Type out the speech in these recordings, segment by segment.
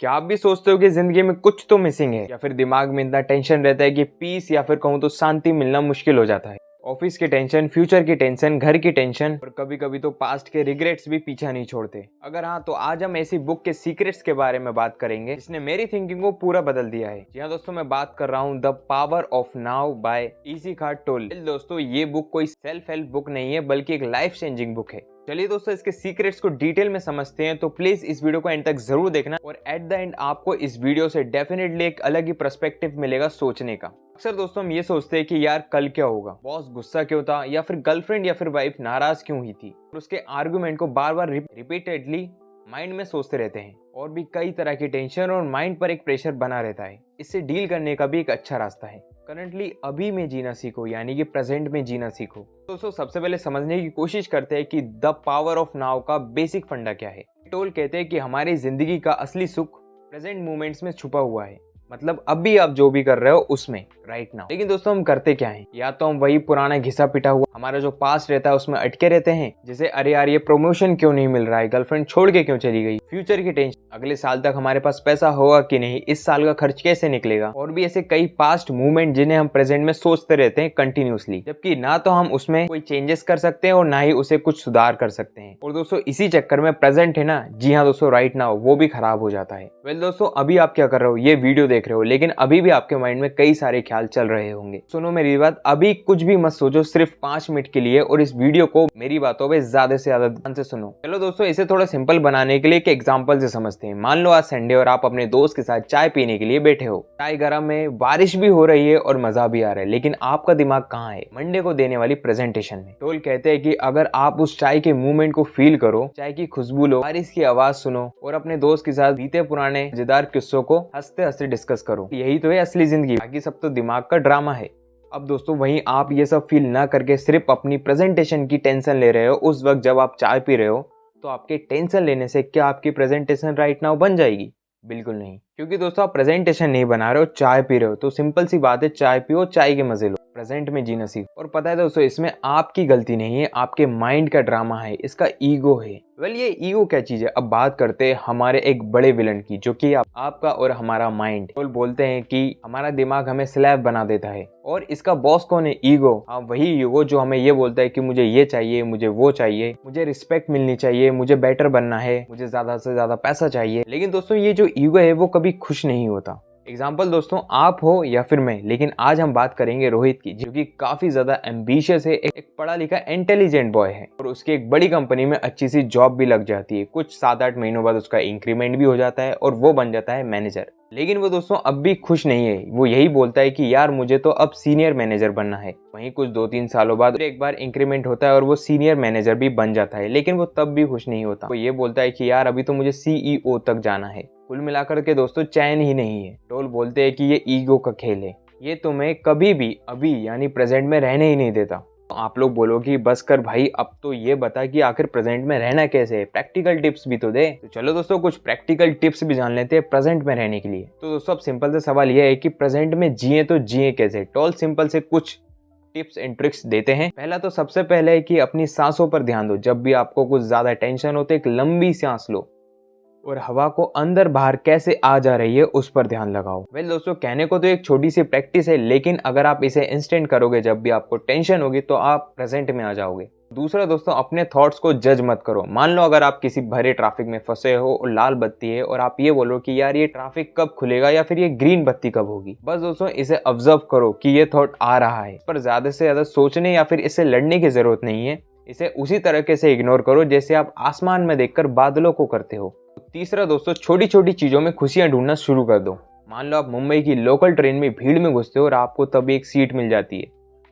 क्या आप भी सोचते हो कि जिंदगी में कुछ तो मिसिंग है, या फिर दिमाग में इतना टेंशन रहता है कि पीस या फिर कहूँ तो शांति मिलना मुश्किल हो जाता है। ऑफिस की टेंशन, फ्यूचर की टेंशन, घर की टेंशन और कभी कभी तो पास्ट के रिग्रेट्स भी पीछा नहीं छोड़ते। अगर हाँ, तो आज हम ऐसी बुक के सीक्रेट्स के बारे में बात करेंगे जिसने मेरी थिंकिंग को पूरा बदल दिया है। जी हाँ दोस्तों, मैं बात कर रहा हूँ the power of now by इज़िखार टोले। दोस्तों, ये बुक कोई सेल्फ हेल्प बुक नहीं है, बल्कि एक लाइफ चेंजिंग बुक है। चलिए दोस्तों, इसके सीक्रेट्स को डिटेल में समझते हैं। तो प्लीज इस वीडियो को एंड तक जरूर देखना, और एट द एंड आपको इस वीडियो से डेफिनेटली एक अलग ही पर्सपेक्टिव मिलेगा सोचने का। अक्सर दोस्तों हम ये सोचते हैं कि यार कल क्या होगा, बॉस गुस्सा क्यों था, या फिर गर्लफ्रेंड या फिर वाइफ नाराज क्यों हुई थी, और उसके आर्गुमेंट को बार बार रिपीटेडली माइंड में सोचते रहते हैं। और भी कई तरह की टेंशन और माइंड पर एक प्रेशर बना रहता है। इससे डील करने का भी एक अच्छा रास्ता है, करंटली अभी में जीना सीखो, यानी कि प्रेजेंट में जीना सीखो। दोस्तों सबसे पहले समझने की कोशिश करते हैं कि द पावर ऑफ नाउ का बेसिक फंडा क्या है। टोल कहते हैं कि हमारी जिंदगी का असली सुख प्रेजेंट मोमेंट्स में छुपा हुआ है, मतलब अभी आप जो भी कर रहे हो उसमें, राइट नाउ। लेकिन दोस्तों हम करते क्या है, या तो हम वही पुराना घिसा पिटा हुआ हमारा जो पास्ट रहता है उसमें अटके रहते हैं, जैसे अरे यार ये प्रमोशन क्यों नहीं मिल रहा है, गर्लफ्रेंड छोड़ के क्यों चली गई, फ्यूचर की टेंशन, अगले साल तक हमारे पास पैसा होगा कि नहीं, इस साल का खर्च कैसे निकलेगा, और भी ऐसे कई पास्ट मूवमेंट जिन्हें हम प्रेजेंट में सोचते रहते हैं कंटिन्यूसली, जबकि ना तो हम उसमें कोई चेंजेस कर सकते हैं और ना ही उसे कुछ सुधार कर सकते हैं। और दोस्तों इसी चक्कर में प्रेजेंट है ना, जी हाँ दोस्तों, राइट नाउ, वो भी खराब हो जाता है। वेल दोस्तों, अभी आप क्या कर रहे हो, ये वीडियो देख रहे हो, लेकिन अभी भी आपके माइंड में कई सारे ख्याल चल रहे होंगे। सुनो मेरी बात, अभी कुछ भी मत सोचो, सिर्फ 5 मिनट के लिए, और इस वीडियो को मेरी बातों पे ज्यादा से ज्यादा ध्यान से सुनो। चलो दोस्तों, इसे थोड़ा सिंपल बनाने के लिए एक एग्जांपल से समझते हैं। मान लो आज संडे और आप अपने दोस्त के साथ चाय पीने के लिए बैठे हो। चाय गर्म है, बारिश भी हो रही है और मजा भी आ रहा है, लेकिन आपका दिमाग कहाँ है, मंडे को देने वाली प्रेजेंटेशन में। टोल कहते हैं कि अगर आप उस चाय के मूवमेंट को फील करो, चाय की खुशबू लो, बारिश की आवाज सुनो, और अपने दोस्त के साथ बीते पुराने मजेदार किस्सों को हंसते हंसते डिस्कस करो, यही तो है असली जिंदगी, बाकी सब तो दिमाग का ड्रामा है। अब दोस्तों वहीं आप ये सब फील ना करके सिर्फ अपनी प्रेजेंटेशन की टेंशन ले रहे हो उस वक्त जब आप चाय पी रहे हो, तो आपके टेंशन लेने से क्या आपकी प्रेजेंटेशन राइट नाउ बन जाएगी? बिल्कुल नहीं, क्योंकि दोस्तों आप प्रेजेंटेशन नहीं बना रहे हो, चाय पी रहे हो। तो सिंपल सी बात है, चाय पियो, चाय के मजे लो, प्रेजेंट में जीना सीखो। और पता है दोस्तों, इसमें आपकी गलती नहीं है, आपके माइंड का ड्रामा है, इसका ईगो है। वेल ये ईगो क्या चीज है, अब बात करते हैं हमारे एक बड़े विलन की, जो कि आपका और हमारा माइंड। तो बोलते हैं कि हमारा दिमाग हमें स्लैब बना देता है, और इसका बॉस कौन है? ईगो। हाँ, वही ईगो जो हमें ये बोलता है कि मुझे ये चाहिए, मुझे वो चाहिए, मुझे रिस्पेक्ट मिलनी चाहिए, मुझे बेटर बनना है, मुझे ज्यादा से ज्यादा पैसा चाहिए। लेकिन दोस्तों ये जो ईगो है वो कभी खुश नहीं होता। एग्जाम्पल दोस्तों आप हो या फिर मैं, लेकिन आज हम बात करेंगे रोहित की, जो कि काफी ज्यादा एम्बिशियस है, एक पढ़ा लिखा इंटेलिजेंट बॉय है, और उसकी एक बड़ी कंपनी में अच्छी सी जॉब भी लग जाती है। कुछ 7-8 महीनों बाद उसका इंक्रीमेंट भी हो जाता है और वो बन जाता है मैनेजर। लेकिन वो दोस्तों अब भी खुश नहीं है, वो यही बोलता है कि यार मुझे तो अब सीनियर मैनेजर बनना है। वहीं कुछ 2-3 सालों बाद एक बार इंक्रीमेंट होता है और वो सीनियर मैनेजर भी बन जाता है, लेकिन वो तब भी खुश नहीं होता। वो ये बोलता है कि यार अभी तो मुझे सीईओ तक जाना है। कुल मिलाकर के दोस्तों चैन ही नहीं है। टोल बोलते हैं कि ये ईगो का खेल है, ये तुम्हें कभी भी अभी यानी प्रेजेंट में रहने ही नहीं देता। तो आप लोग बोलो कि बस कर भाई, अब तो ये बता कि आखिर प्रेजेंट में रहना कैसे है, प्रैक्टिकल टिप्स भी तो दे। तो चलो दोस्तों कुछ प्रैक्टिकल टिप्स भी जान लेते हैं प्रेजेंट में रहने के लिए। तो दोस्तों अब सिंपल से सवाल ये है कि प्रेजेंट में जिए तो जिए कैसे। टोल सिंपल से कुछ टिप्स एंड ट्रिक्स देते हैं। पहला तो सबसे पहले है कि अपनी सांसों पर ध्यान दो। जब भी आपको कुछ ज्यादा टेंशन होते एक लंबी सांस लो, और हवा को अंदर बाहर कैसे आ जा रही है उस पर ध्यान लगाओ। वेल दोस्तों कहने को तो एक छोटी सी प्रैक्टिस है, लेकिन अगर आप इसे इंस्टेंट करोगे जब भी आपको टेंशन होगी, तो आप प्रेजेंट में आ जाओगे। दूसरा दोस्तों, अपने थॉट्स को जज मत करो। मान लो अगर आप किसी भरे ट्रैफिक में फंसे हो और लाल बत्ती है, और आप ये बोलो कि यार ये ट्रैफिक कब खुलेगा, या फिर ये ग्रीन बत्ती कब होगी। बस दोस्तों इसे ऑब्जर्व करो कि ये थॉट आ रहा है, पर ज्यादा से ज्यादा सोचने या फिर इससे लड़ने की जरूरत नहीं है। इसे उसी तरीके से इग्नोर करो जैसे आप आसमान में देखकर बादलों को करते हो। तीसरा दोस्तों, छोटी छोटी चीजों में खुशियां ढूंढना शुरू कर दो। मान लो आप मुंबई की लोकल ट्रेन में भीड़ में घुसते हो और आपको तभी एक सीट मिल जाती है,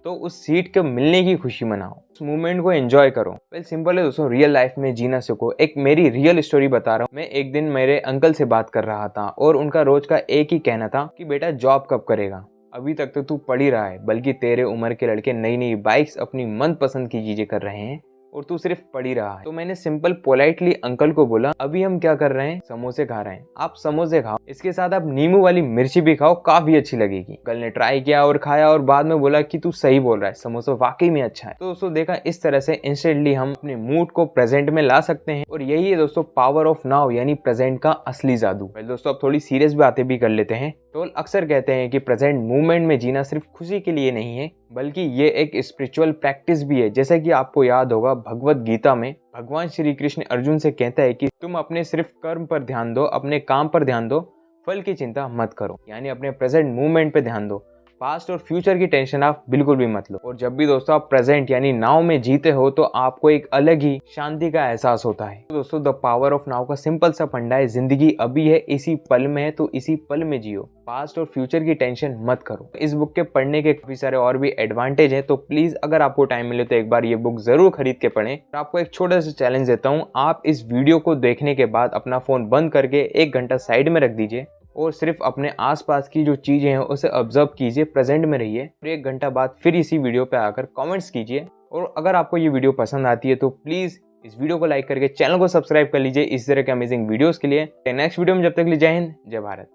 तो उस सीट के मिलने की खुशी मनाओ, उस मूवमेंट को एंजॉय करो। वेल सिंपल है दोस्तों, रियल लाइफ में जीना सीखो। एक मेरी रियल स्टोरी बता रहा हूँ। मैं एक दिन मेरे अंकल से बात कर रहा था, और उनका रोज का एक ही कहना था कि बेटा जॉब कब करेगा, अभी तक तो तू पढ़ ही रहा है, बल्कि तेरे उम्र के लड़के नई नई बाइक्स, अपनी मनपसंद की चीजें कर रहे हैं, और तू सिर्फ पढ़ ही रहा है। तो मैंने सिंपल पोलाइटली अंकल को बोला, अभी हम क्या कर रहे हैं, समोसे खा रहे हैं, आप समोसे खाओ, इसके साथ आप नींबू वाली मिर्ची भी खाओ, काफी अच्छी लगेगी। अंकल ने ट्राई किया और खाया और बाद में बोला कि तू सही बोल रहा है, समोसा वाकई में अच्छा है। तो दोस्तों देखा, इस तरह से इंस्टेंटली हम अपने मूड को प्रेजेंट में ला सकते हैं और यही है दोस्तों पावर ऑफ नाउ यानी प्रेजेंट का असली जादू। दोस्तों अब थोड़ी सीरियस बातें भी कर लेते हैं। तो अक्सर कहते हैं कि प्रेजेंट मूवमेंट में जीना सिर्फ खुशी के लिए नहीं है, बल्कि ये एक स्पिरिचुअल प्रैक्टिस भी है। जैसे कि आपको याद होगा भगवत गीता में भगवान श्री कृष्ण अर्जुन से कहता है कि तुम अपने सिर्फ कर्म पर ध्यान दो, अपने काम पर ध्यान दो, फल की चिंता मत करो। यानी अपने प्रेजेंट मूवमेंट पे ध्यान दो, पास्ट और फ्यूचर की टेंशन आप बिल्कुल भी मत लो। और जब भी दोस्तों आप प्रेजेंट यानी नाउ में जीते हो तो आपको एक अलग ही शांति का एहसास होता है। तो दोस्तों द पावर ऑफ नाउ का सिंपल सा फंडा है, जिंदगी अभी है, इसी पल में है, तो इसी पल में जियो, पास्ट और फ्यूचर की टेंशन मत करो। इस बुक के पढ़ने के काफी सारे और भी एडवांटेज हैं, तो प्लीज अगर आपको टाइम मिले तो एक बार ये बुक जरूर खरीद के पढ़ें। आपको एक छोटा सा चैलेंज देता हूँ, आप इस वीडियो को देखने के बाद अपना फोन बंद करके 1 घंटा साइड में रख दीजिए और सिर्फ अपने आसपास की जो चीजें हैं उसे ऑब्जर्व कीजिए, प्रेजेंट में रहिए और 1 घंटा बाद फिर इसी वीडियो पे आकर कमेंट्स कीजिए। और अगर आपको ये वीडियो पसंद आती है तो प्लीज इस वीडियो को लाइक करके चैनल को सब्सक्राइब कर लीजिए इस तरह के अमेजिंग वीडियोस के लिए। नेक्स्ट वीडियो में जब तक के लिए जय हिंद, जय भारत।